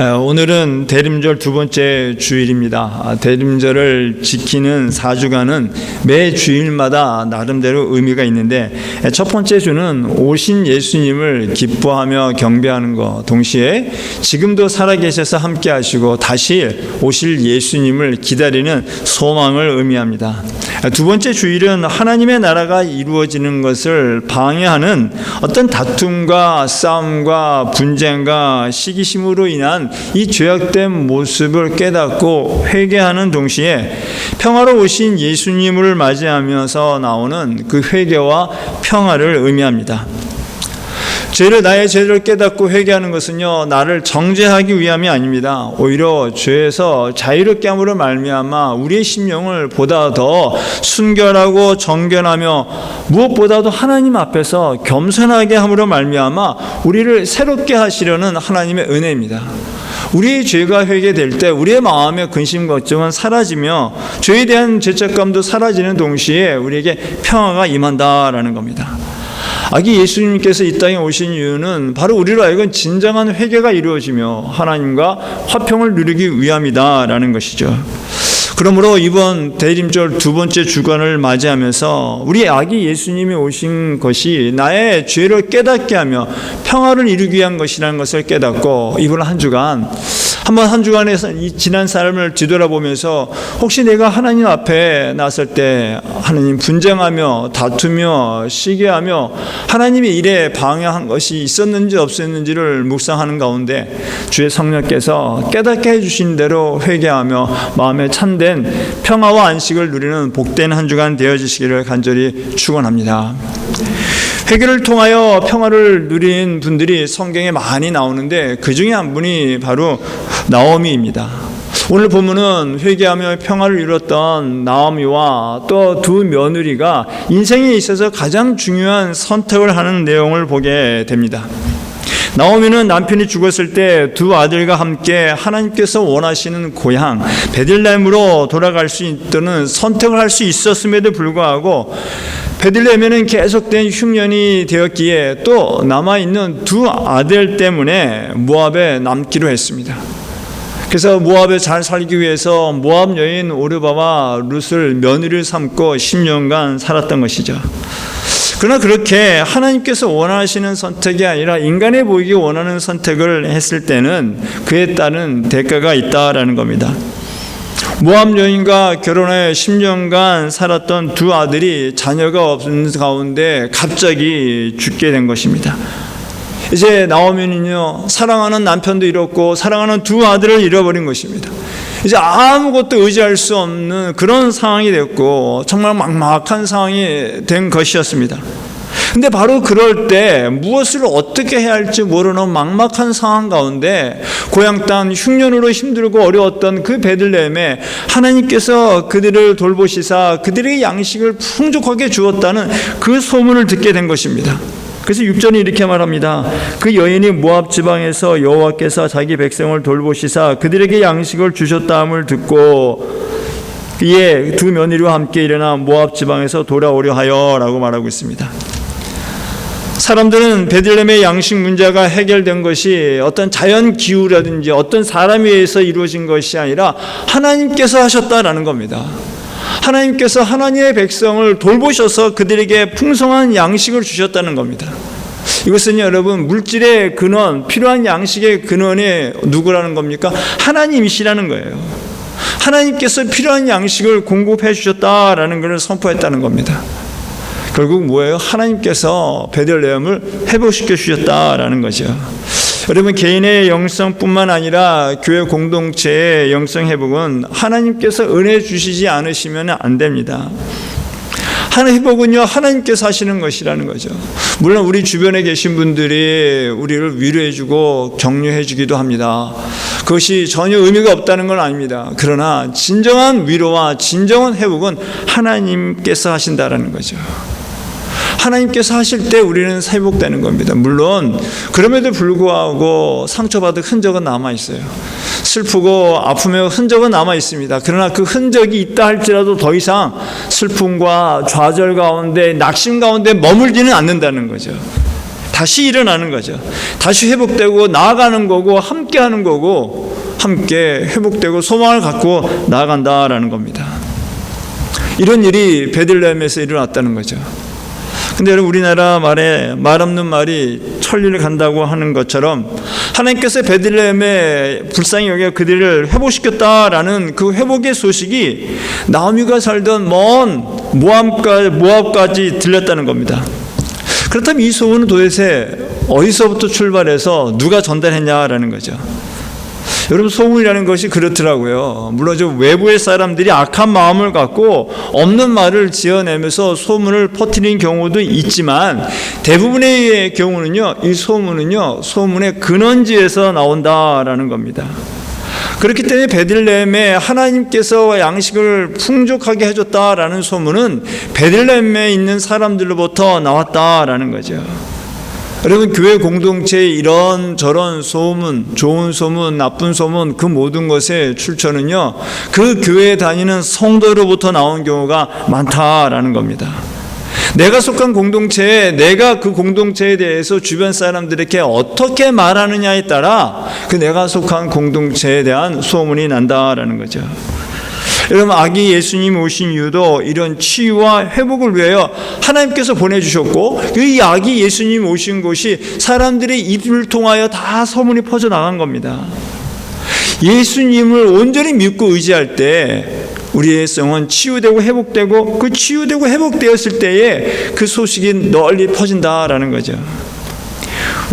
오늘은 대림절 두 번째 주일입니다. 대림절을 지키는 4주간은 매 주일마다 나름대로 의미가 있는데, 첫 번째 주는 오신 예수님을 기뻐하며 경배하는 것, 동시에 지금도 살아계셔서 함께 하시고 다시 오실 예수님을 기다리는 소망을 의미합니다. 두 번째 주일은 하나님의 나라가 이루어지는 것을 방해하는 어떤 다툼과 싸움과 분쟁과 시기심으로 인한 이 죄악된 모습을 깨닫고 회개하는 동시에 평화로 오신 예수님을 맞이하면서 나오는 그 회개와 평화를 의미합니다. 나의 죄를 깨닫고 회개하는 것은요, 나를 정죄하기 위함이 아닙니다. 오히려 죄에서 자유롭게 함으로 말미암아 우리의 심령을 보다 더 순결하고 정결하며 무엇보다도 하나님 앞에서 겸손하게 함으로 말미암아 우리를 새롭게 하시려는 하나님의 은혜입니다. 우리의 죄가 회개될 때 우리의 마음의 근심 걱정은 사라지며 죄에 대한 죄책감도 사라지는 동시에 우리에게 평화가 임한다라는 겁니다. 아기 예수님께서 이 땅에 오신 이유는 바로 우리로 하여금 진정한 회개가 이루어지며 하나님과 화평을 누리기 위함이다라는 것이죠. 그러므로 이번 대림절 두 번째 주간을 맞이하면서 우리 아기 예수님이 오신 것이 나의 죄를 깨닫게 하며 평화를 이루기 위한 것이라는 것을 깨닫고, 이번 한 주간 한 주간에서 이 지난 삶을 뒤돌아보면서 혹시 내가 하나님 앞에 나설 때 하나님 분쟁하며 다투며 시기하며 하나님의 일에 방해한 것이 있었는지 없었는지를 묵상하는 가운데 주의 성령께서 깨닫게 해주신 대로 회개하며 마음에 참된 평화와 안식을 누리는 복된 한 주간 되어지시기를 간절히 축원합니다. 회개를 통하여 평화를 누린 분들이 성경에 많이 나오는데 그 중에 한 분이 바로 나오미입니다. 오늘 본문은 회개하며 평화를 이뤘던 나오미와 또 두 며느리가 인생에 있어서 가장 중요한 선택을 하는 내용을 보게 됩니다. 나오미는 남편이 죽었을 때 두 아들과 함께 하나님께서 원하시는 고향 베들레헴으로 돌아갈 수 있도록 선택을 할 수 있었음에도 불구하고 베들레헴에는 계속된 흉년이 되었기에 또 남아있는 두 아들 때문에 모압에 남기로 했습니다. 그래서 모압에 잘 살기 위해서 모압 여인 오르바와 룻을 며느리를 삼고 10년간 살았던 것이죠. 그러나 그렇게 하나님께서 원하시는 선택이 아니라 인간의 보이기 원하는 선택을 했을 때는 그에 따른 대가가 있다라는 겁니다. 모압 여인과 결혼해 10년간 살았던 두 아들이 자녀가 없는 가운데 갑자기 죽게 된 것입니다. 이제 나오미는요, 사랑하는 남편도 잃었고 사랑하는 두 아들을 잃어버린 것입니다. 이제 아무것도 의지할 수 없는 그런 상황이 됐고 정말 막막한 상황이 된 것이었습니다. 근데 바로 그럴 때 무엇을 어떻게 해야 할지 모르는 막막한 상황 가운데 고향 땅 흉년으로 힘들고 어려웠던 그 베들레헴에 하나님께서 그들을 돌보시사 그들에게 양식을 풍족하게 주었다는 그 소문을 듣게 된 것입니다. 그래서 6절이 이렇게 말합니다. 그 여인이 모압 지방에서 여호와께서 자기 백성을 돌보시사 그들에게 양식을 주셨다함을 듣고 이에 두 며느리와 함께 일어나 모압 지방에서 돌아오려 하여 라고 말하고 있습니다. 사람들은 베들레헴의 양식 문제가 해결된 것이 어떤 자연 기후라든지 어떤 사람에 의해서 이루어진 것이 아니라 하나님께서 하셨다라는 겁니다. 하나님께서 하나님의 백성을 돌보셔서 그들에게 풍성한 양식을 주셨다는 겁니다. 이것은 여러분 물질의 근원, 필요한 양식의 근원이 누구라는 겁니까? 하나님이시라는 거예요. 하나님께서 필요한 양식을 공급해 주셨다라는 것을 선포했다는 겁니다. 결국 뭐예요? 하나님께서 베들레헴을 회복시켜 주셨다라는 거죠. 여러분, 개인의 영성뿐만 아니라 교회 공동체의 영성 회복은 하나님께서 은혜 주시지 않으시면 안 됩니다. 회복은요, 하나님께서 하시는 것이라는 거죠. 물론 우리 주변에 계신 분들이 우리를 위로해주고 격려해주기도 합니다. 그것이 전혀 의미가 없다는 건 아닙니다. 그러나 진정한 위로와 진정한 회복은 하나님께서 하신다라는 거죠. 하나님께서 하실 때 우리는 회복되는 겁니다. 물론 그럼에도 불구하고 상처받은 흔적은 남아있어요. 슬프고 아픔의 흔적은 남아있습니다. 그러나 그 흔적이 있다 할지라도 더 이상 슬픔과 좌절 가운데 낙심 가운데 머물지는 않는다는 거죠. 다시 일어나는 거죠. 다시 회복되고 나아가는 거고 함께 하는 거고 함께 회복되고 소망을 갖고 나아간다라는 겁니다. 이런 일이 베들레헴에서 일어났다는 거죠. 근데 여러분, 우리나라 말에 말 없는 말이 천리를 간다고 하는 것처럼 하나님께서 베들레헴에 불쌍히 여겨 그들을 회복시켰다라는 그 회복의 소식이 나오미가 살던 먼 모압까지 들렸다는 겁니다. 그렇다면 이 소문은 도대체 어디서부터 출발해서 누가 전달했냐라는 거죠. 여러분, 소문이라는 것이 그렇더라고요. 물론 좀 외부의 사람들이 악한 마음을 갖고 없는 말을 지어내면서 소문을 퍼뜨리는 경우도 있지만 대부분의 경우는요, 이 소문은요, 소문의 근원지에서 나온다라는 겁니다. 그렇기 때문에 베들레헴에 하나님께서 양식을 풍족하게 해줬다라는 소문은 베들레헴에 있는 사람들로부터 나왔다라는 거죠. 여러분, 교회 공동체의 이런 저런 소문, 좋은 소문, 나쁜 소문, 그 모든 것의 출처는요, 그 교회에 다니는 성도로부터 나온 경우가 많다라는 겁니다. 내가 속한 공동체에, 내가 그 공동체에 대해서 주변 사람들에게 어떻게 말하느냐에 따라 그 내가 속한 공동체에 대한 소문이 난다라는 거죠. 여러분, 아기 예수님 오신 이유도 이런 치유와 회복을 위하여 하나님께서 보내주셨고, 이 아기 예수님 오신 것이 사람들의 입을 통하여 다 소문이 퍼져나간 겁니다. 예수님을 온전히 믿고 의지할 때 우리의 영은 치유되고 회복되고, 그 치유되고 회복되었을 때에 그 소식이 널리 퍼진다라는 거죠.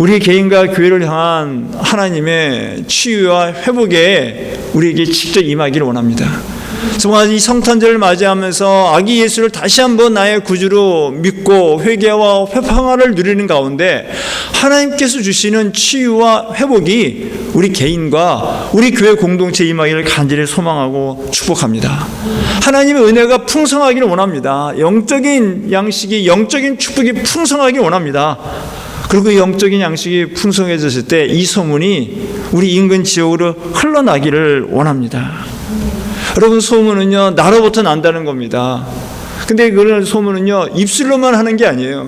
우리 개인과 교회를 향한 하나님의 치유와 회복에 우리에게 직접 임하기를 원합니다. 정말 이 성탄절을 맞이하면서 아기 예수를 다시 한번 나의 구주로 믿고 회개와 평화를 누리는 가운데 하나님께서 주시는 치유와 회복이 우리 개인과 우리 교회 공동체에 임하기를 간절히 소망하고 축복합니다. 하나님의 은혜가 풍성하기를 원합니다. 영적인 양식이, 영적인 축복이 풍성하기를 원합니다. 그리고 영적인 양식이 풍성해졌을 때 이 소문이 우리 인근 지역으로 흘러나기를 원합니다. 여러분, 소문은요, 나로부터 난다는 겁니다. 근데 그런 소문은요, 입술로만 하는 게 아니에요.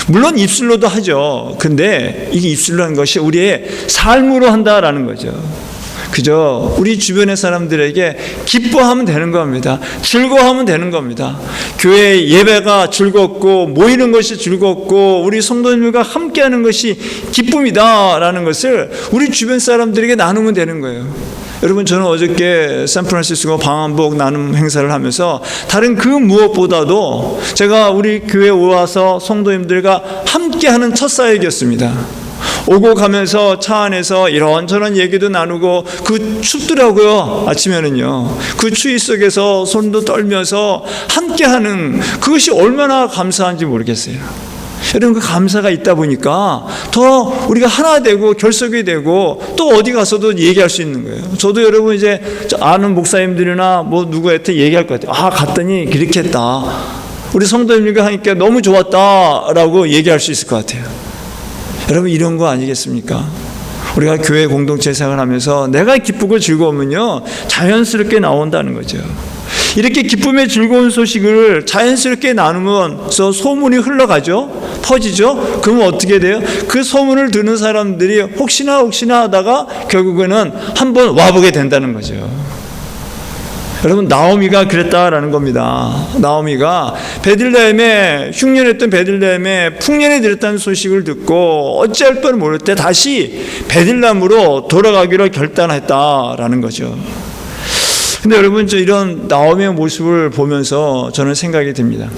물론 입술로도 하죠. 근데 이게 입술로 하는 것이 우리의 삶으로 한다라는 거죠. 그저 우리 주변의 사람들에게 기뻐하면 되는 겁니다. 즐거워하면 되는 겁니다. 교회 예배가 즐겁고 모이는 것이 즐겁고 우리 성도님들과 함께하는 것이 기쁨이다라는 것을 우리 주변 사람들에게 나누면 되는 거예요. 여러분, 저는 어저께 샌프란시스코 방한복 나눔 행사를 하면서 다른 그 무엇보다도 제가 우리 교회에 와서 성도님들과 함께하는 첫 사역이었습니다. 오고 가면서 차 안에서 이런저런 얘기도 나누고, 그 춥더라고요. 아침에는요. 그 추위 속에서 손도 떨면서 함께하는 그것이 얼마나 감사한지 모르겠어요. 여러분, 그 감사가 있다 보니까 더 우리가 하나 되고 결속이 되고 또 어디 가서도 얘기할 수 있는 거예요. 저도 여러분 이제 아는 목사님들이나 뭐 누구한테 얘기할 것 같아요. 아, 갔더니 그렇게 했다. 우리 성도님들과 하니까 너무 좋았다라고 얘기할 수 있을 것 같아요. 여러분, 이런 거 아니겠습니까? 우리가 교회 공동체 생활을 하면서 내가 기쁘고 즐거우면요, 자연스럽게 나온다는 거죠. 이렇게 기쁨의 즐거운 소식을 자연스럽게 나누면서 소문이 흘러가죠. 퍼지죠. 그러면 어떻게 돼요? 그 소문을 듣는 사람들이 혹시나 하다가 결국에는 한번 와보게 된다는 거죠. 여러분, 나오미가 그랬다라는 겁니다. 나오미가 베들레헴에 흉년했던 베들레헴에 풍년에 들었다는 소식을 듣고 어찌할 뻔을 모를 때 다시 베들레헴으로 돌아가기로 결단했다라는 거죠. 근데 여러분, 이런 나오미의 모습을 보면서 저는 생각이 듭니다.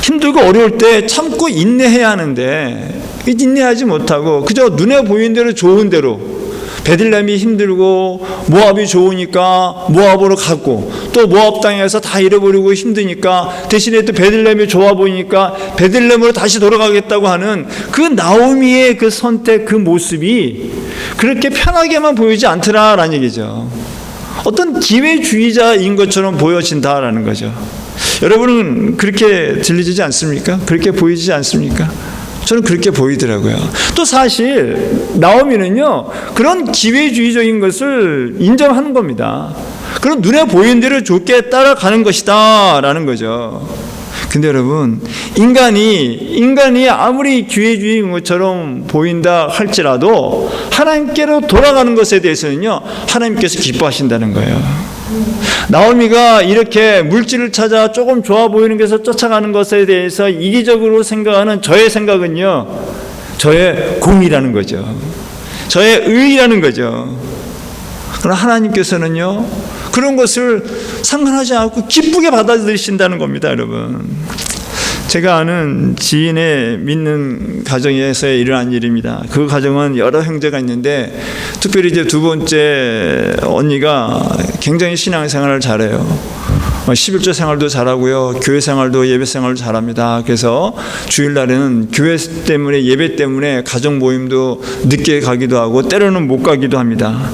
힘들고 어려울 때 참고 인내해야 하는데 인내하지 못하고 그저 눈에 보이는 대로 좋은 대로, 베들레헴이 힘들고 모압이 좋으니까 모압으로 가고, 또 모압 땅에서 다 잃어버리고 힘드니까 대신에 또 베들레헴이 좋아 보이니까 베들레헴으로 다시 돌아가겠다고 하는 그 나오미의 그 선택, 그 모습이 그렇게 편하게만 보이지 않더라라는 얘기죠. 어떤 기회주의자인 것처럼 보여진다라는 거죠. 여러분은 그렇게 들리지 않습니까? 그렇게 보이지 않습니까? 저는 그렇게 보이더라고요. 또 사실 나오미는요, 그런 기회주의적인 것을 인정하는 겁니다. 그런 눈에 보이는 대로 좋게 따라가는 것이다 라는 거죠. 근데 여러분, 인간이 아무리 기회주의인 것처럼 보인다 할지라도 하나님께로 돌아가는 것에 대해서는요, 하나님께서 기뻐하신다는 거예요. 나오미가 이렇게 물질을 찾아 조금 좋아 보이는 것에서 쫓아가는 것에 대해서 이기적으로 생각하는 저의 생각은요, 저의 공이라는 거죠. 저의 의의라는 거죠. 그러나 하나님께서는요, 그런 것을 상관하지 않고 기쁘게 받아들이신다는 겁니다, 여러분. 제가 아는 지인의 믿는 가정에서 일어난 일입니다. 그 가정은 여러 형제가 있는데 특별히 이제 두 번째 언니가 굉장히 신앙생활을 잘해요. 11조 생활도 잘하고요, 교회 생활도 예배 생활도 잘합니다. 그래서 주일날에는 교회 때문에, 예배 때문에 가정 모임도 늦게 가기도 하고 때로는 못 가기도 합니다.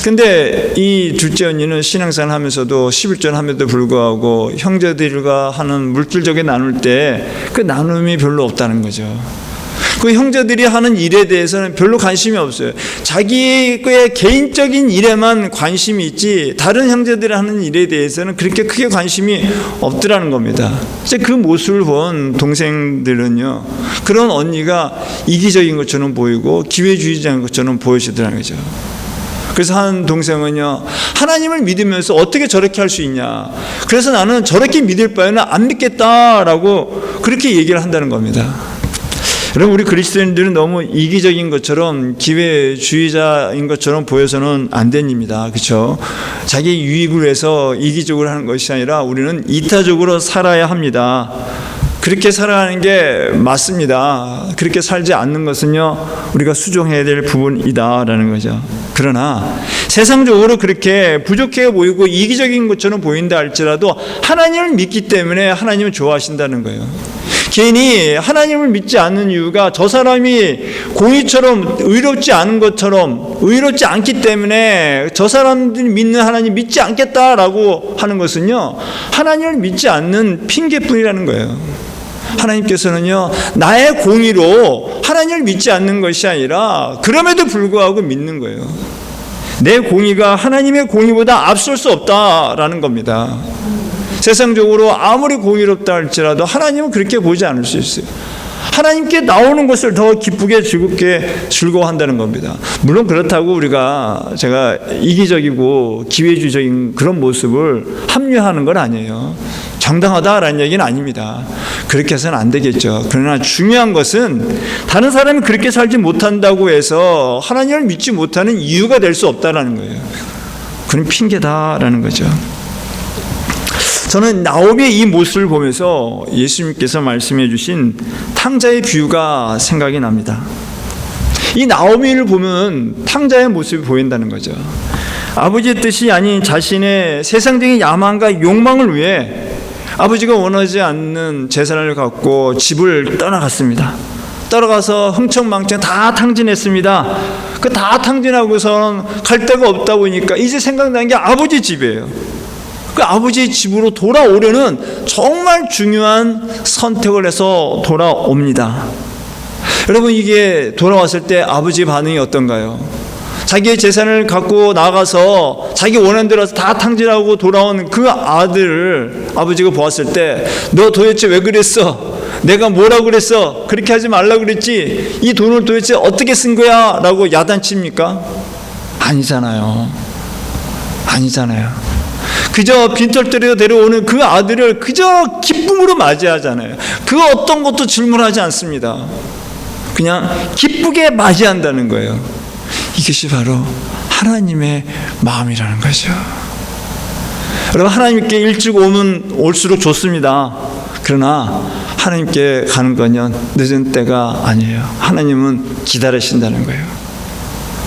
근데 이 둘째 언니는 신앙생활 하면서도 11절 함에도 불구하고 형제들과 하는 물질적인 나눌 때 그 나눔이 별로 없다는 거죠. 그 형제들이 하는 일에 대해서는 별로 관심이 없어요. 자기의 개인적인 일에만 관심이 있지 다른 형제들이 하는 일에 대해서는 그렇게 크게 관심이 없더라는 겁니다. 이제 그 모습을 본 동생들은요, 그런 언니가 이기적인 것처럼 보이고 기회주의자인 것처럼 보여지더라는 거죠. 그래서 한 동생은요, 하나님을 믿으면서 어떻게 저렇게 할 수 있냐, 그래서 나는 저렇게 믿을 바에는 안 믿겠다라고 그렇게 얘기를 한다는 겁니다. 여러분, 우리 그리스도인들은 너무 이기적인 것처럼, 기회주의자인 것처럼 보여서는 안 됩니다. 그렇죠? 자기 유익을 위해서 이기적으로 하는 것이 아니라 우리는 이타적으로 살아야 합니다. 그렇게 살아가는 게 맞습니다. 그렇게 살지 않는 것은요, 우리가 수정해야 될 부분이다라는 거죠. 그러나 세상적으로 그렇게 부족해 보이고 이기적인 것처럼 보인다 할지라도 하나님을 믿기 때문에 하나님을 좋아하신다는 거예요. 괜히 하나님을 믿지 않는 이유가 저 사람이 공의처럼 의롭지 않은 것처럼, 의롭지 않기 때문에 저 사람들이 믿는 하나님 믿지 않겠다라고 하는 것은요, 하나님을 믿지 않는 핑계뿐이라는 거예요. 하나님께서는요, 나의 공의로 하나님을 믿지 않는 것이 아니라 그럼에도 불구하고 믿는 거예요. 내 공의가 하나님의 공의보다 앞설 수 없다라는 겁니다. 세상적으로 아무리 공의롭다 할지라도 하나님은 그렇게 보지 않을 수 있어요. 하나님께 나오는 것을 더 기쁘게 즐겁게 즐거워한다는 겁니다. 물론 그렇다고 제가 이기적이고 기회주의적인 그런 모습을 합리화하는 건 아니에요. 정당하다라는 얘기는 아닙니다. 그렇게 해서는 안 되겠죠. 그러나 중요한 것은 다른 사람이 그렇게 살지 못한다고 해서 하나님을 믿지 못하는 이유가 될 수 없다라는 거예요. 그건 핑계다라는 거죠. 저는 나오미의 이 모습을 보면서 예수님께서 말씀해 주신 탕자의 비유가 생각이 납니다. 이 나오미를 보면 탕자의 모습이 보인다는 거죠. 아버지의 뜻이 아닌 자신의 세상적인 야망과 욕망을 위해 아버지가 원하지 않는 재산을 갖고 집을 떠나갔습니다. 떠나가서 흥청망청 다 탕진했습니다. 그 다 탕진하고서는 갈 데가 없다 보니까 이제 생각난 게 아버지 집이에요. 그 아버지의 집으로 돌아오려는 정말 중요한 선택을 해서 돌아옵니다. 여러분, 이게 돌아왔을 때 아버지의 반응이 어떤가요? 자기의 재산을 갖고 나가서 자기 원하는 대로 다 탕진하고 돌아온 그 아들을 아버지가 보았을 때, 너 도대체 왜 그랬어? 내가 뭐라고 그랬어? 그렇게 하지 말라고 그랬지? 이 돈을 도대체 어떻게 쓴 거야? 라고 야단칩니까? 아니잖아요. 그저 빈털터리로 데려오는 그 아들을 그저 기쁨으로 맞이하잖아요. 그 어떤 것도 질문하지 않습니다. 그냥 기쁘게 맞이한다는 거예요. 이것이 바로 하나님의 마음이라는 거죠. 여러분, 하나님께 일찍 오면 올수록 좋습니다. 그러나 하나님께 가는 건요, 늦은 때가 아니에요. 하나님은 기다리신다는 거예요.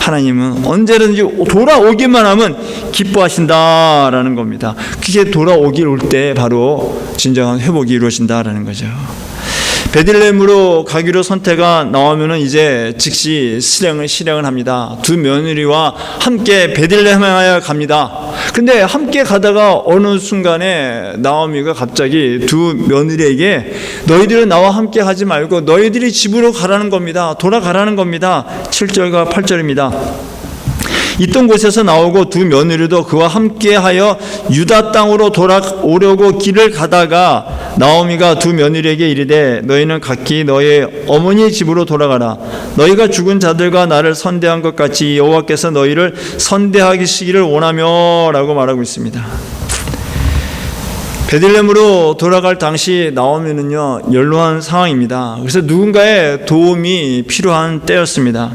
하나님은 언제든지 돌아오기만 하면 기뻐하신다라는 겁니다. 그게 돌아오기 올 때 바로 진정한 회복이 이루어진다라는 거죠. 베들레헴으로 가기로 선택가 나오면은 이제 즉시 실행을 합니다. 두 며느리와 함께 베들레헴에 갑니다. 근데 함께 가다가 어느 순간에 나오미가 갑자기 두 며느리에게 너희들은 나와 함께 가지 말고 너희들이 집으로 가라는 겁니다. 돌아가라는 겁니다. 7절과 8절입니다. 있던 곳에서 나오고 두 며느리도 그와 함께하여 유다 땅으로 돌아오려고 길을 가다가 나오미가 두 며느리에게 이르되 너희는 각기 너의 어머니 집으로 돌아가라. 너희가 죽은 자들과 나를 선대한 것 같이 여호와께서 너희를 선대하시기를 원하며 라고 말하고 있습니다. 베들레헴으로 돌아갈 당시 나오미는요 연로한 상황입니다. 그래서 누군가의 도움이 필요한 때였습니다.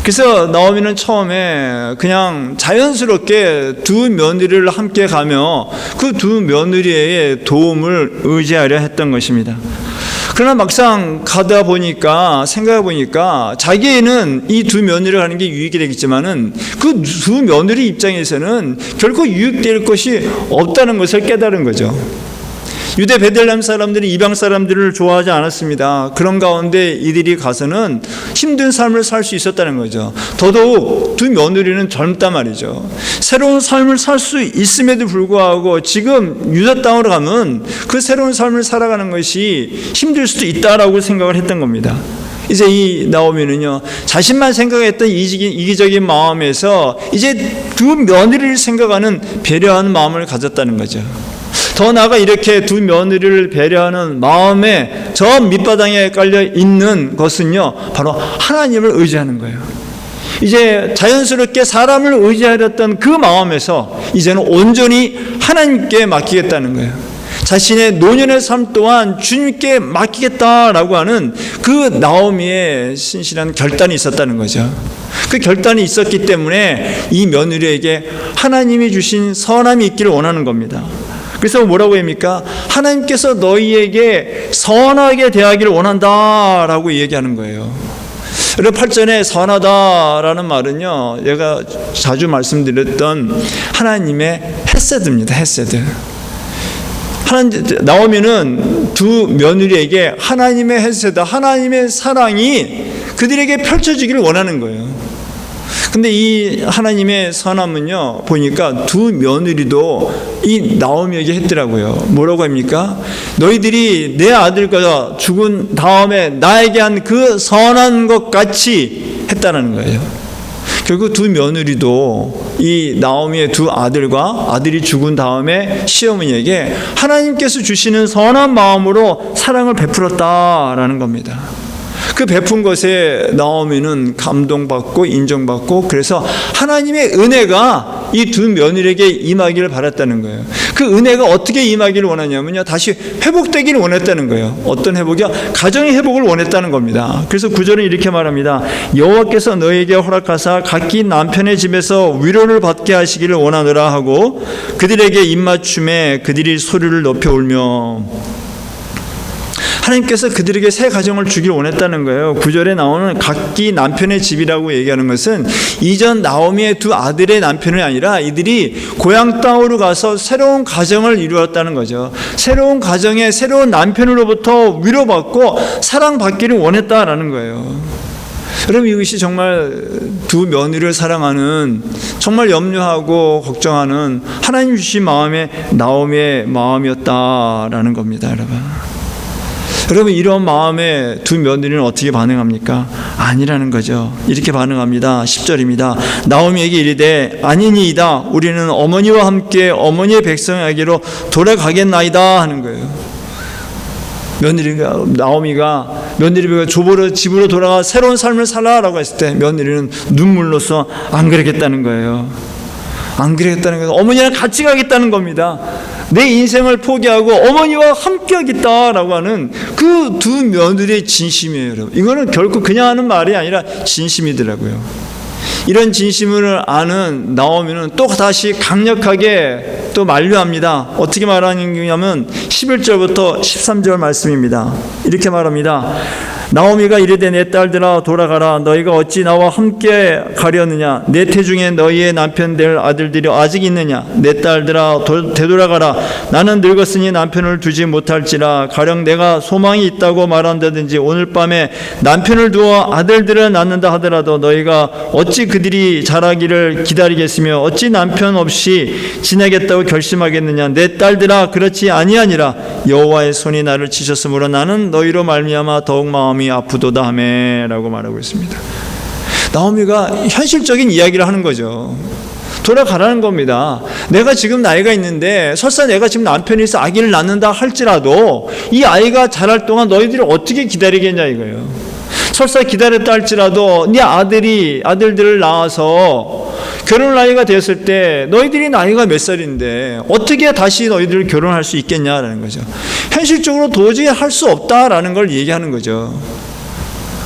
그래서 나오미는 처음에 그냥 자연스럽게 두 며느리를 함께 가며 그 두 며느리의 도움을 의지하려 했던 것입니다. 그러나 막상 가다 보니까 생각해 보니까 자기는 이 두 며느리를 가는 게 유익이 되겠지만은 그 두 며느리 입장에서는 결코 유익될 것이 없다는 것을 깨달은 거죠. 유대 베들레헴 사람들이 이방 사람들을 좋아하지 않았습니다. 그런 가운데 이들이 가서는 힘든 삶을 살 수 있었다는 거죠. 더더욱 두 며느리는 젊단 말이죠. 새로운 삶을 살 수 있음에도 불구하고 지금 유다 땅으로 가면 그 새로운 삶을 살아가는 것이 힘들 수도 있다라고 생각을 했던 겁니다. 이제 이 나오미는요 자신만 생각했던 이기적인 마음에서 이제 두 며느리를 생각하는 배려하는 마음을 가졌다는 거죠. 더 나아가 이렇게 두 며느리를 배려하는 마음에 저 밑바닥에 깔려 있는 것은요 바로 하나님을 의지하는 거예요. 이제 자연스럽게 사람을 의지하였던 그 마음에서 이제는 온전히 하나님께 맡기겠다는 거예요. 자신의 노년의 삶 또한 주님께 맡기겠다라고 하는 그 나오미의 신실한 결단이 있었다는 거죠. 그 결단이 있었기 때문에 이 며느리에게 하나님이 주신 선함이 있기를 원하는 겁니다. 그래서 뭐라고 합니까? 하나님께서 너희에게 선하게 대하기를 원한다라고 얘기하는 거예요. 그리고 8절에 선하다라는 말은요 제가 자주 말씀드렸던 하나님의 헤세드입니다. 헤세드. 나오미는 두 며느리에게 하나님의 헤세드, 하나님의 사랑이 그들에게 펼쳐지기를 원하는 거예요. 근데 이 하나님의 선함은요 보니까 두 며느리도 이 나오미에게 했더라고요. 뭐라고 합니까? 너희들이 내 아들과 죽은 다음에 나에게 한 그 선한 것 같이 했다는 거예요. 결국 두 며느리도 이 나오미의 두 아들과 아들이 죽은 다음에 시어머니에게 하나님께서 주시는 선한 마음으로 사랑을 베풀었다라는 겁니다. 그 베푼 것에 나오미는 감동받고 인정받고 그래서 하나님의 은혜가 이 두 며느리에게 임하기를 바랐다는 거예요. 그 은혜가 어떻게 임하기를 원하냐면요 다시 회복되기를 원했다는 거예요. 어떤 회복이요? 가정의 회복을 원했다는 겁니다. 그래서 9절은 이렇게 말합니다. 여호와께서 너에게 허락하사 각기 남편의 집에서 위로를 받게 하시기를 원하노라 하고 그들에게 입맞춤에 그들이 소리를 높여 울며 하나님께서 그들에게 새 가정을 주기를 원했다는 거예요. 9절에 나오는 각기 남편의 집이라고 얘기하는 것은 이전 나오미의 두 아들의 남편이 아니라 이들이 고향 땅으로 가서 새로운 가정을 이루었다는 거죠. 새로운 가정에 새로운 남편으로부터 위로받고 사랑받기를 원했다라는 거예요. 여러분 이것이 정말 두 며느리를 사랑하는 정말 염려하고 걱정하는 하나님 주신 마음의 나오미의 마음이었다라는 겁니다. 여러분 이런 마음에 두 며느리는 어떻게 반응합니까? 아니라는 거죠. 이렇게 반응합니다. 10절입니다. 나오미에게 이르되 아니니이다. 우리는 어머니와 함께 어머니의 백성에게로 돌아가겠나이다 하는 거예요. 나오미가 며느리가 집으로 돌아가 새로운 삶을 살아라고 했을 때 며느리는 눈물로써 안 그러겠다는 거예요. 안 그러겠다는 거예요. 어머니랑 같이 가겠다는 겁니다. 내 인생을 포기하고 어머니와 함께 하겠다라고 하는 그 두 며느리의 진심이에요. 여러분. 이거는 결코 그냥 하는 말이 아니라 진심이더라고요. 이런 진심을 아는 나오미는 또 다시 강력하게 또 만류합니다. 어떻게 말하냐면 11절부터 13절 말씀입니다. 이렇게 말합니다. 나오미가 이르되 내 딸들아 돌아가라. 너희가 어찌 나와 함께 가려느냐? 내 태중에 너희의 남편 될 아들들이 아직 있느냐? 내 딸들아 되돌아가라. 나는 늙었으니 남편을 두지 못할지라. 가령 내가 소망이 있다고 말한다든지 오늘 밤에 남편을 두어 아들들을 낳는다 하더라도 너희가 어찌 그들이 자라기를 기다리겠으며 어찌 남편 없이 지내겠다고 결심하겠느냐? 내 딸들아 그렇지 아니하니라. 여호와의 손이 나를 치셨으므로 나는 너희로 말미암아 더욱 마음이 아프도다 하매라고 말하고 있습니다. 나오미가 현실적인 이야기를 하는 거죠. 돌아가라는 겁니다. 내가 지금 나이가 있는데 설사 내가 지금 남편이 있어 아기를 낳는다 할지라도 이 아이가 자랄 동안 너희들이 어떻게 기다리겠냐 이거예요. 설사 기다렸다 할지라도 네 아들들을 낳아서 결혼 나이가 됐을 때 너희들이 나이가 몇 살인데 어떻게 다시 너희들 결혼할 수 있겠냐라는 거죠. 현실적으로 도저히 할 수 없다라는 걸 얘기하는 거죠.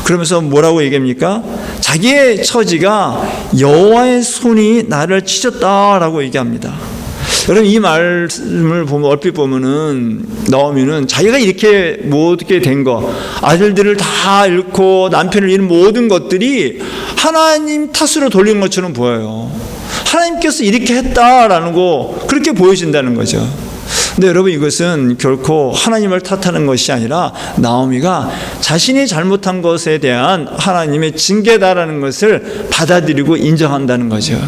그러면서 뭐라고 얘기합니까? 자기의 처지가 여호와의 손이 나를 치셨다라고 얘기합니다. 여러분 이 말씀을 보면 얼핏 보면은 나오미는 자기가 이렇게 못게 된 거, 아들들을 다 잃고 남편을 잃은 모든 것들이 하나님 탓으로 돌린 것처럼 보여요. 하나님께서 이렇게 했다라는 거 그렇게 보여진다는 거죠. 근데 여러분 이것은 결코 하나님을 탓하는 것이 아니라 나오미가 자신이 잘못한 것에 대한 하나님의 징계다라는 것을 받아들이고 인정한다는 거죠.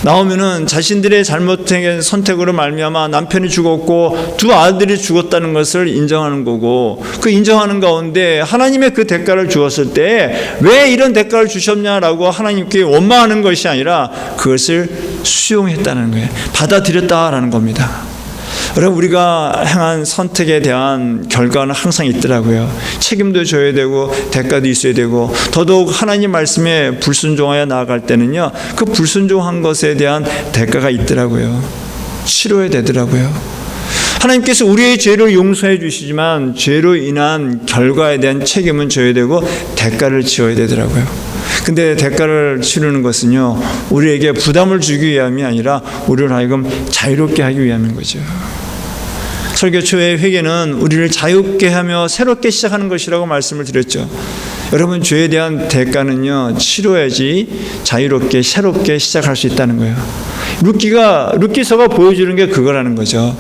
나오미는 자신들의 잘못된 선택으로 말미암아 남편이 죽었고 두 아들이 죽었다는 것을 인정하는 거고, 그 인정하는 가운데 하나님의 그 대가를 주었을 때 왜 이런 대가를 주셨냐라고 하나님께 원망하는 것이 아니라 그것을 수용했다는 거예요. 받아들였다라는 겁니다. 여러분 우리가 행한 선택에 대한 결과는 항상 있더라고요. 책임도 져야 되고 대가도 있어야 되고, 더더욱 하나님 말씀에 불순종하여 나아갈 때는요 그 불순종한 것에 대한 대가가 있더라고요. 치러야 되더라고요. 하나님께서 우리의 죄를 용서해 주시지만 죄로 인한 결과에 대한 책임은 져야 되고 대가를 지어야 되더라고요. 근데 대가를 치르는 것은요 우리에게 부담을 주기 위함이 아니라 우리를 하여금 자유롭게 하기 위함인 거죠. 설교 초에 회개는 우리를 자유롭게 하며 새롭게 시작하는 것이라고 말씀을 드렸죠. 여러분 죄에 대한 대가는요 치러야지 자유롭게 새롭게 시작할 수 있다는 거예요. 룻기서가 보여주는 게 그거라는 거죠.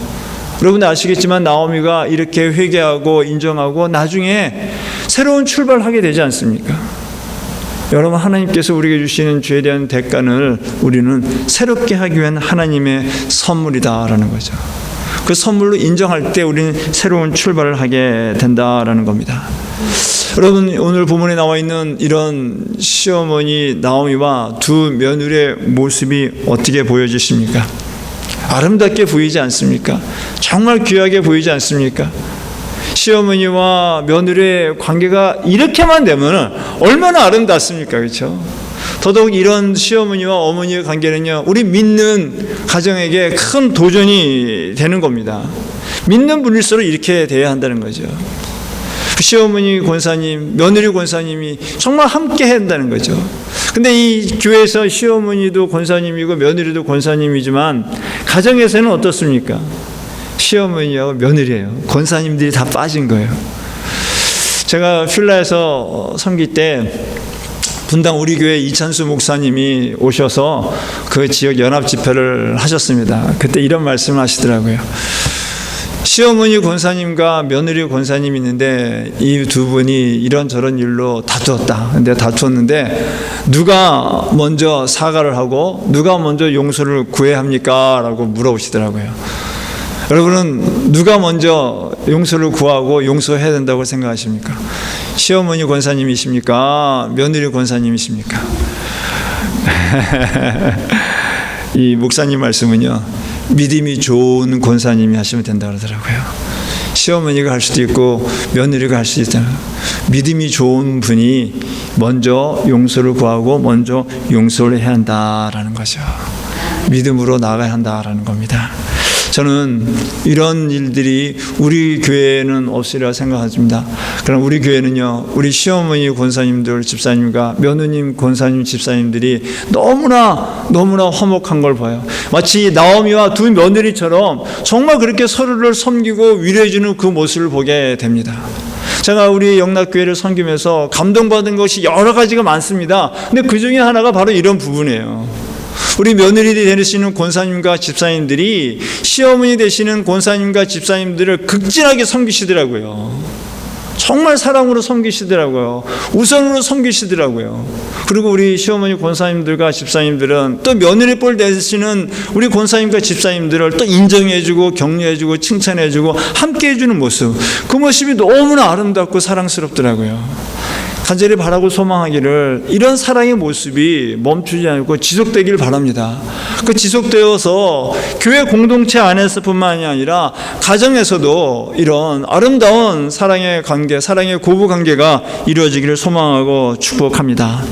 여러분 아시겠지만 나오미가 이렇게 회개하고 인정하고 나중에 새로운 출발하게 되지 않습니까? 여러분 하나님께서 우리에게 주시는 죄에 대한 대가를 우리는 새롭게 하기 위한 하나님의 선물이다라는 거죠. 그 선물로 인정할 때 우리는 새로운 출발을 하게 된다라는 겁니다. 여러분 오늘 본문에 나와 있는 이런 시어머니 나오미와 두 며느리의 모습이 어떻게 보여지십니까? 아름답게 보이지 않습니까? 정말 귀하게 보이지 않습니까? 시어머니와 며느리의 관계가 이렇게만 되면 얼마나 아름답습니까? 그렇죠? 더더욱 이런 시어머니와 어머니의 관계는요 우리 믿는 가정에게 큰 도전이 되는 겁니다. 믿는 분일수록 이렇게 돼야 한다는 거죠. 시어머니 권사님, 며느리 권사님이 정말 함께 해야 한다는 거죠. 근데 이 교회에서 시어머니도 권사님이고 며느리도 권사님이지만 가정에서는 어떻습니까? 시어머니하고 며느리예요. 권사님들이 다 빠진 거예요. 제가 필라에서 섬길 때 분당 우리 교회 이찬수 목사님이 오셔서 그 지역 연합 집회를 하셨습니다. 그때 이런 말씀을 하시더라고요. 시어머니 권사님과 며느리 권사님이 있는데 이 두 분이 이런저런 일로 다투었다. 근데 다투었는데 누가 먼저 사과를 하고 누가 먼저 용서를 구해야 합니까? 라고 물어보시더라고요. 여러분은 누가 먼저 용서를 구하고 용서해야 된다고 생각하십니까? 시어머니 권사님이십니까? 며느리 권사님이십니까? 이 목사님 말씀은요 믿음이 좋은 권사님이 하시면 된다 그러더라고요. 시어머니가 할 수도 있고 며느리가 할 수도 있다. 믿음이 좋은 분이 먼저 용서를 구하고 먼저 용서를 해야 한다라는 거죠. 믿음으로 나가야 한다라는 겁니다. 저는 이런 일들이 우리 교회에는 없으리라 생각합니다. 그럼 우리 교회는요, 우리 시어머니 권사님들, 집사님과 며느님 권사님, 집사님들이 너무나 화목한 걸 봐요. 마치 나오미와 두 며느리처럼 정말 그렇게 서로를 섬기고 위로해주는 그 모습을 보게 됩니다. 제가 우리 영락교회를 섬기면서 감동받은 것이 여러 가지가 많습니다. 근데 그 중에 하나가 바로 이런 부분이에요. 우리 며느리들이 되시는 권사님과 집사님들이 시어머니 되시는 권사님과 집사님들을 극진하게 섬기시더라고요. 정말 사랑으로 섬기시더라고요. 우선으로 섬기시더라고요. 그리고 우리 시어머니 권사님들과 집사님들은 또 며느리뻘 되시는 우리 권사님과 집사님들을 또 인정해주고 격려해주고 칭찬해주고 함께해주는 모습, 그 모습이 너무나 아름답고 사랑스럽더라고요. 간절히 바라고 소망하기를 이런 사랑의 모습이 멈추지 않고 지속되길 바랍니다. 그 지속되어서 교회 공동체 안에서뿐만이 아니라 가정에서도 이런 아름다운 사랑의 관계, 사랑의 고부 관계가 이루어지기를 소망하고 축복합니다.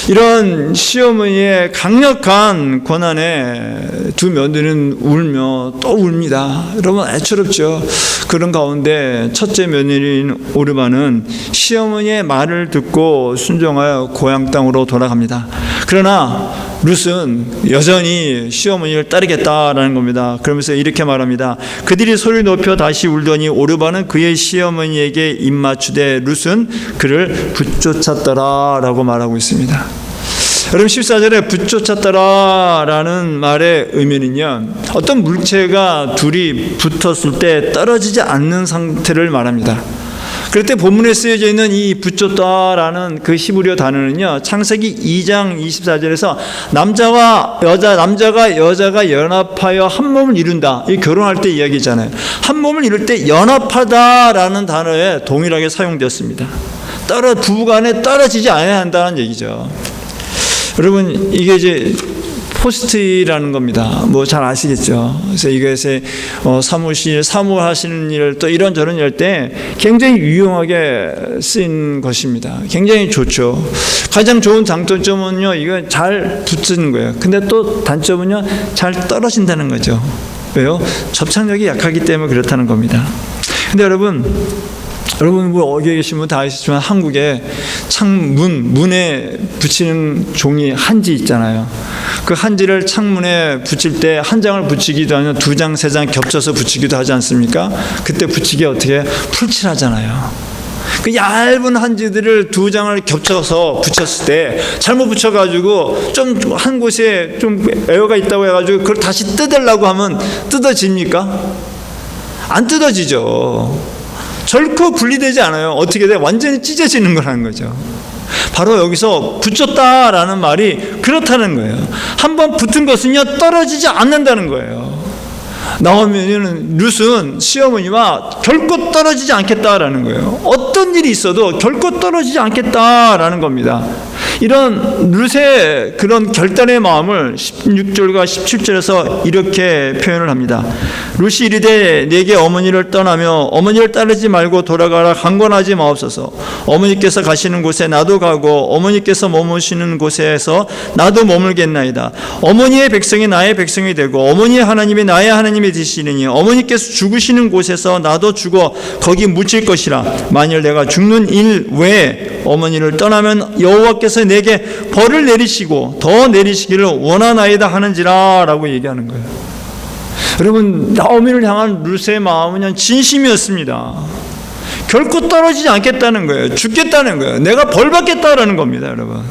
이런 시어머니의 강력한 권한에 두 며느리는 울며 또 웁니다. 여러분 애처롭죠. 그런 가운데 첫째 며느리인 오르바는 시어머니의 말을 듣고 순종하여 고향 땅으로 돌아갑니다. 그러나 룻은 여전히 시어머니를 따르겠다라는 겁니다. 그러면서 이렇게 말합니다. 그들이 소리 높여 다시 울더니 오르바는 그의 시어머니에게 입맞추되 룻은 그를 붙쫓았더라 라고 말하고 있습니다. 여러분 14절에 붙쫓았더라라는 말의 의미는요, 어떤 물체가 둘이 붙었을 때 떨어지지 않는 상태를 말합니다. 그럴 때 본문에 쓰여져 있는 이 붙였다라는 그 히브리어 단어는요, 창세기 2장 24절에서 남자가 여자가 연합하여 한 몸을 이룬다, 이 결혼할 때 이야기잖아요. 한 몸을 이룰 때 연합하다라는 단어에 동일하게 사용되었습니다. 부부간에 떨어지지 않아야 한다는 얘기죠. 여러분 이게 이제 포스트라는 겁니다. 뭐 잘 아시겠죠. 그래서 이것에 사무하시는 일, 또 이런저런 일 때 굉장히 유용하게 쓰인 것입니다. 굉장히 좋죠. 가장 좋은 장점은요, 이거 잘 붙는 거예요. 근데 또 단점은요, 잘 떨어진다는 거죠. 왜요? 접착력이 약하기 때문에 그렇다는 겁니다. 근데 여러분 뭐 어디에 계신 분 다 아시지만 한국에 창문, 문에 붙이는 종이 한지 있잖아요. 그 한지를 창문에 붙일 때 한 장을 붙이기도 하면 두 장, 세 장 겹쳐서 붙이기도 하지 않습니까? 그때 붙이기 어떻게 풀칠하잖아요. 그 얇은 한지들을 두 장을 겹쳐서 붙였을 때 잘못 붙여가지고 좀 한 곳에 좀 에어가 있다고 해가지고 그걸 다시 뜯으려고 하면 뜯어집니까? 안 뜯어지죠. 결코 분리되지 않아요. 어떻게 돼? 완전히 찢어지는 거라는 거죠. 바로 여기서 붙였다라는 말이 그렇다는 거예요. 한번 붙은 것은요, 떨어지지 않는다는 거예요. 나오면은 룻은 시어머니와 결코 떨어지지 않겠다라는 거예요. 어떤 일이 있어도 결코 떨어지지 않겠다라는 겁니다. 이런 룻의 그런 결단의 마음을 16절과 17절에서 이렇게 표현을 합니다. 룻이 이르되 내게 어머니를 떠나며 어머니를 따르지 말고 돌아가라 강권하지 마옵소서. 어머니께서 가시는 곳에 나도 가고 어머니께서 머무시는 곳에서 나도 머물겠나이다. 어머니의 백성이 나의 백성이 되고 어머니의 하나님이 나의 하나님이 되시느니 어머니께서 죽으시는 곳에서 나도 죽어 거기 묻힐 것이라. 만일 내가 죽는 일 외에 어머니를 떠나면 여호와께서 내게 벌을 내리시고 더 내리시기를 원하나이다 하는지라 라고 얘기하는 거예요. 여러분 나오미를 향한 룻의 마음은 진심이었습니다. 결코 떨어지지 않겠다는 거예요. 죽겠다는 거예요. 내가 벌 받겠다라는 겁니다. 여러분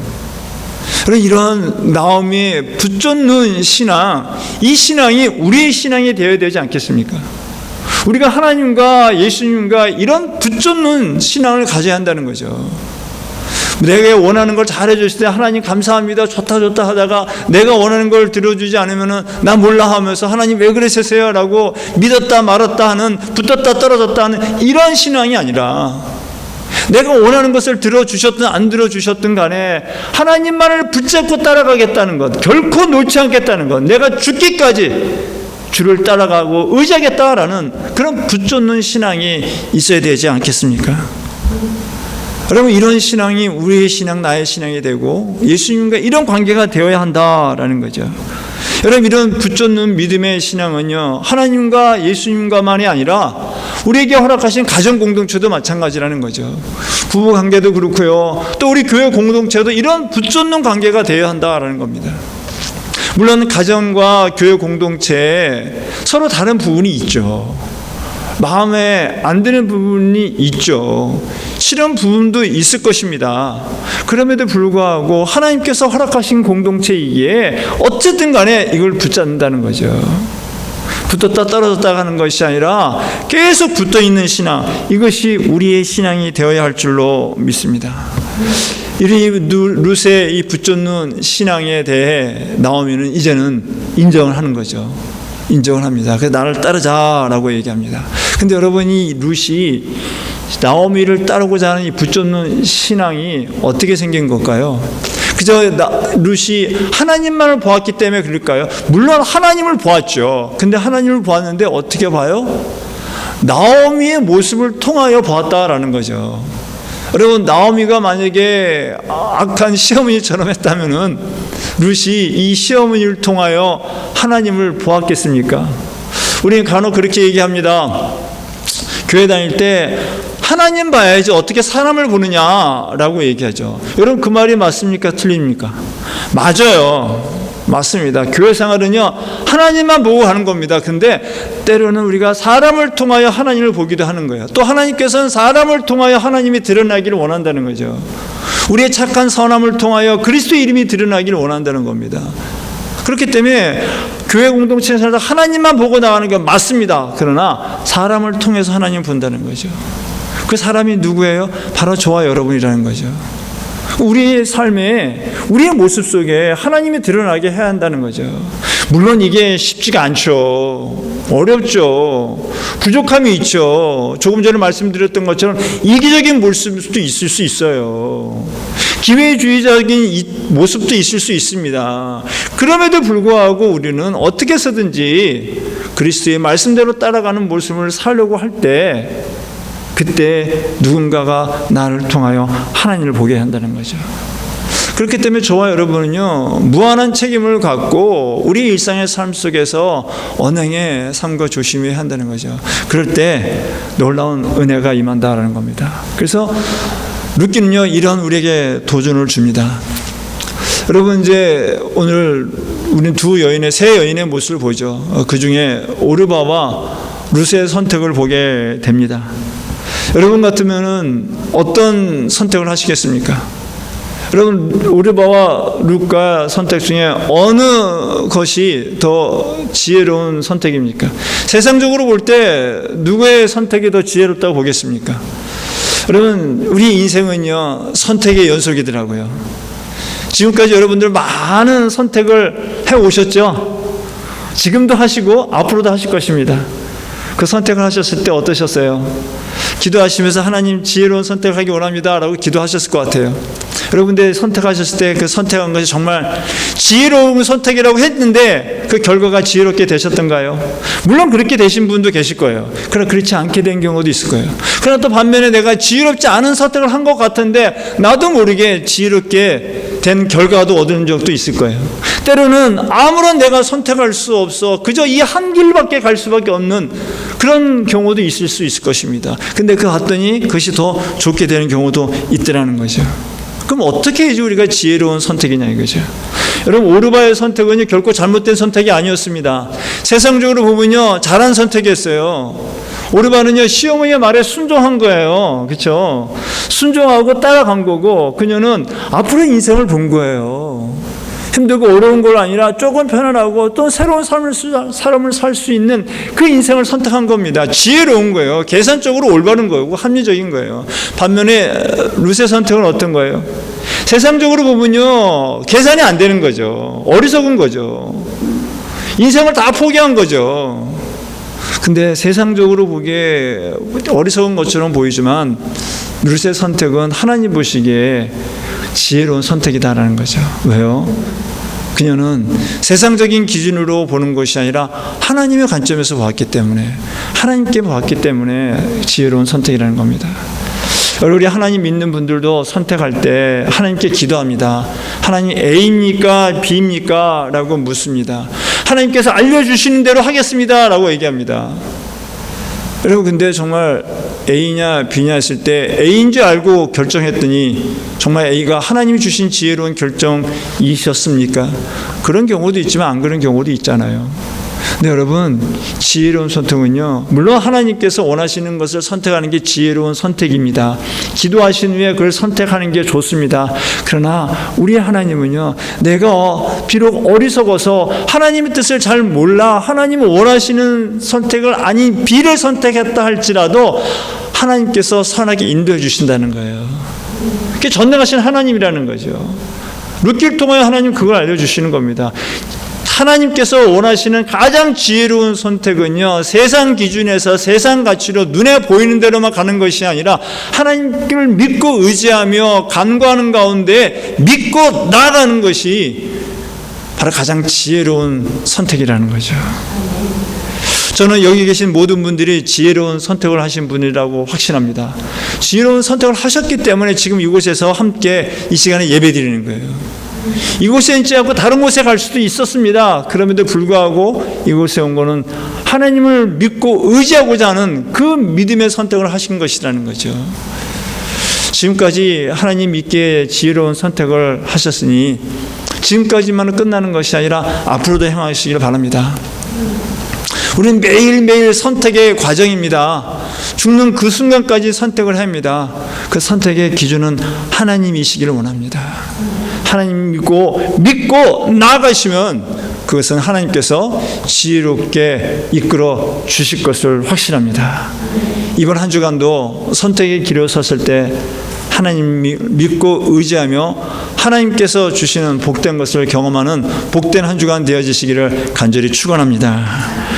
이런 나오미의 붙잡는 신앙, 이 신앙이 우리의 신앙이 되어야 되지 않겠습니까? 우리가 하나님과 예수님과 이런 붙잡는 신앙을 가져야 한다는 거죠. 내가 원하는 걸 잘해 주실 때 하나님 감사합니다, 좋다 하다가 내가 원하는 걸 들어주지 않으면은 나 몰라 하면서 하나님 왜 그러셨어요? 라고 믿었다 말았다 하는, 붙었다 떨어졌다 하는 이런 신앙이 아니라 내가 원하는 것을 들어주셨든 안 들어주셨든 간에 하나님만을 붙잡고 따라가겠다는 것, 결코 놓지 않겠다는 것, 내가 죽기까지 주를 따라가고 의지하겠다라는 그런 붙잡는 신앙이 있어야 되지 않겠습니까? 여러분 이런 신앙이 우리의 신앙, 나의 신앙이 되고 예수님과 이런 관계가 되어야 한다라는 거죠. 여러분 이런 붙잡는 믿음의 신앙은요, 하나님과 예수님과만이 아니라 우리에게 허락하신 가정 공동체도 마찬가지라는 거죠. 부부 관계도 그렇고요, 또 우리 교회 공동체도 이런 붙잡는 관계가 되어야 한다라는 겁니다. 물론 가정과 교회 공동체에 서로 다른 부분이 있죠. 마음에 안 드는 부분이 있죠. 싫은 부분도 있을 것입니다. 그럼에도 불구하고 하나님께서 허락하신 공동체이기에 어쨌든 간에 이걸 붙잡는다는 거죠. 붙었다 떨어졌다 하는 것이 아니라 계속 붙어있는 신앙, 이것이 우리의 신앙이 되어야 할 줄로 믿습니다. 이 룻의 이 붙잡는 신앙에 대해 나오미는 이제는 인정을 하는 거죠. 인정을 합니다. 그래서 나를 따르자라고 얘기합니다. 근데 여러분 이 룻이 나오미를 따르고자 하는 이 붙잡는 신앙이 어떻게 생긴 걸까요? 그저 룻이 하나님만을 보았기 때문에 그럴까요? 물론 하나님을 보았죠. 근데 하나님을 보았는데 어떻게 봐요? 나오미의 모습을 통하여 보았다라는 거죠. 여러분, 나오미가 만약에 악한 시어머니처럼 했다면은 룻이 이 시어머니를 통하여 하나님을 보았겠습니까? 우리는 간혹 그렇게 얘기합니다. 교회 다닐 때 하나님 봐야지 어떻게 사람을 보느냐라고 얘기하죠. 여러분, 그 말이 맞습니까? 틀립니까? 맞아요. 맞습니다. 교회 생활은요, 하나님만 보고 하는 겁니다. 근데 때로는 우리가 사람을 통하여 하나님을 보기도 하는 거예요. 또 하나님께서는 사람을 통하여 하나님이 드러나기를 원한다는 거죠. 우리의 착한 선함을 통하여 그리스도의 이름이 드러나기를 원한다는 겁니다. 그렇기 때문에 교회 공동체에서 하나님만 보고 나가는 게 맞습니다. 그러나 사람을 통해서 하나님을 본다는 거죠. 그 사람이 누구예요? 바로 저와 여러분이라는 거죠. 우리의 삶에, 우리의 모습 속에 하나님이 드러나게 해야 한다는 거죠. 물론 이게 쉽지가 않죠. 어렵죠. 부족함이 있죠. 조금 전에 말씀드렸던 것처럼 이기적인 모습도 있을 수 있어요. 기회주의적인 모습도 있을 수 있습니다. 그럼에도 불구하고 우리는 어떻게 해서든지 그리스도의 말씀대로 따라가는 모습을 살려고 할 때, 그때 누군가가 나를 통하여 하나님을 보게 한다는 거죠. 그렇기 때문에 저와 여러분은요, 무한한 책임을 갖고 우리 일상의 삶 속에서 언행의 삶과 조심해야 한다는 거죠. 그럴 때 놀라운 은혜가 임한다라는 겁니다. 그래서 룻기는요, 이런 우리에게 도전을 줍니다. 여러분, 이제 오늘 우리는 세 여인의 모습을 보죠. 그 중에 오르바와 룻의 선택을 보게 됩니다. 여러분 같으면은 어떤 선택을 하시겠습니까? 여러분, 오르바와 룻과 선택 중에 어느 것이 더 지혜로운 선택입니까? 세상적으로 볼 때 누구의 선택이 더 지혜롭다고 보겠습니까? 여러분, 우리 인생은요, 선택의 연속이더라고요. 지금까지 여러분들 많은 선택을 해오셨죠? 지금도 하시고 앞으로도 하실 것입니다. 그 선택을 하셨을 때 어떠셨어요? 기도하시면서 하나님 지혜로운 선택을 하기 원합니다 라고 기도하셨을 것 같아요. 여러분들 선택하셨을 때 그 선택한 것이 정말 지혜로운 선택이라고 했는데 그 결과가 지혜롭게 되셨던가요? 물론 그렇게 되신 분도 계실 거예요. 그러나 그렇지 않게 된 경우도 있을 거예요. 그러나 또 반면에 내가 지혜롭지 않은 선택을 한 것 같은데 나도 모르게 지혜롭게 된 결과도 얻은 적도 있을 거예요. 때로는 아무런 내가 선택할 수 없어 그저 이 한 길밖에 갈 수밖에 없는 그런 경우도 있을 수 있을 것입니다. 근데 그 갔더니 그것이 더 좋게 되는 경우도 있더라는 거죠. 그럼 어떻게 해야지 우리가 지혜로운 선택이냐 이거죠. 여러분, 오르바의 선택은 결코 잘못된 선택이 아니었습니다. 세상적으로 보면요, 잘한 선택이었어요. 오르바는요, 시어머니의 말에 순종한 거예요. 그렇죠? 순종하고 따라간 거고, 그녀는 앞으로 인생을 본 거예요. 힘들고 어려운 걸 아니라 조금 편안하고 또 새로운 사람을 살 수 있는 그 인생을 선택한 겁니다. 지혜로운 거예요. 계산적으로 올바른 거고 합리적인 거예요. 반면에 룻의 선택은 어떤 거예요? 세상적으로 보면요, 계산이 안 되는 거죠. 어리석은 거죠. 인생을 다 포기한 거죠. 근데 세상적으로 보기에 어리석은 것처럼 보이지만 룻의 선택은 하나님 보시기에 지혜로운 선택이다라는 거죠. 왜요? 그녀는 세상적인 기준으로 보는 것이 아니라 하나님의 관점에서 보았기 때문에, 하나님께 보았기 때문에 지혜로운 선택이라는 겁니다. 우리 하나님 믿는 분들도 선택할 때 하나님께 기도합니다. 하나님 A입니까? B입니까? 라고 묻습니다. 하나님께서 알려주시는 대로 하겠습니다 라고 얘기합니다. 여러분, 근데 정말 A냐 B냐 했을 때 A인 줄 알고 결정했더니 정말 A가 하나님이 주신 지혜로운 결정이셨습니까? 그런 경우도 있지만 안 그런 경우도 있잖아요. 근데 여러분, 지혜로운 선택은요, 물론 하나님께서 원하시는 것을 선택하는 게 지혜로운 선택입니다. 기도하신 후에 그걸 선택하는 게 좋습니다. 그러나 우리 하나님은요, 내가 비록 어리석어서 하나님의 뜻을 잘 몰라 하나님이 원하시는 선택을 아닌 B를 선택했다 할지라도 하나님께서 선하게 인도해 주신다는 거예요. 그게 전능하신 하나님이라는 거죠. 룻기를 통하여 하나님 그걸 알려주시는 겁니다. 하나님께서 원하시는 가장 지혜로운 선택은요, 세상 기준에서 세상 가치로 눈에 보이는 대로만 가는 것이 아니라 하나님을 믿고 의지하며 간구하는 가운데 믿고 나아가는 것이 바로 가장 지혜로운 선택이라는 거죠. 저는 여기 계신 모든 분들이 지혜로운 선택을 하신 분이라고 확신합니다. 지혜로운 선택을 하셨기 때문에 지금 이곳에서 함께 이 시간에 예배드리는 거예요. 이곳에 있지 않고 다른 곳에 갈 수도 있었습니다. 그럼에도 불구하고 이곳에 온 거는 하나님을 믿고 의지하고자 하는 그 믿음의 선택을 하신 것이라는 거죠. 지금까지 하나님 믿기에 지혜로운 선택을 하셨으니 지금까지만은 끝나는 것이 아니라 앞으로도 행하시기를 바랍니다. 우리는 매일매일 선택의 과정입니다. 죽는 그 순간까지 선택을 합니다. 그 선택의 기준은 하나님이시기를 원합니다. 하나님 믿고 나아가시면 그것은 하나님께서 지혜롭게 이끌어 주실 것을 확신합니다. 이번 한 주간도 선택의 길에 섰을 때 하나님 믿고 의지하며 하나님께서 주시는 복된 것을 경험하는 복된 한 주간 되어지시기를 간절히 축원합니다.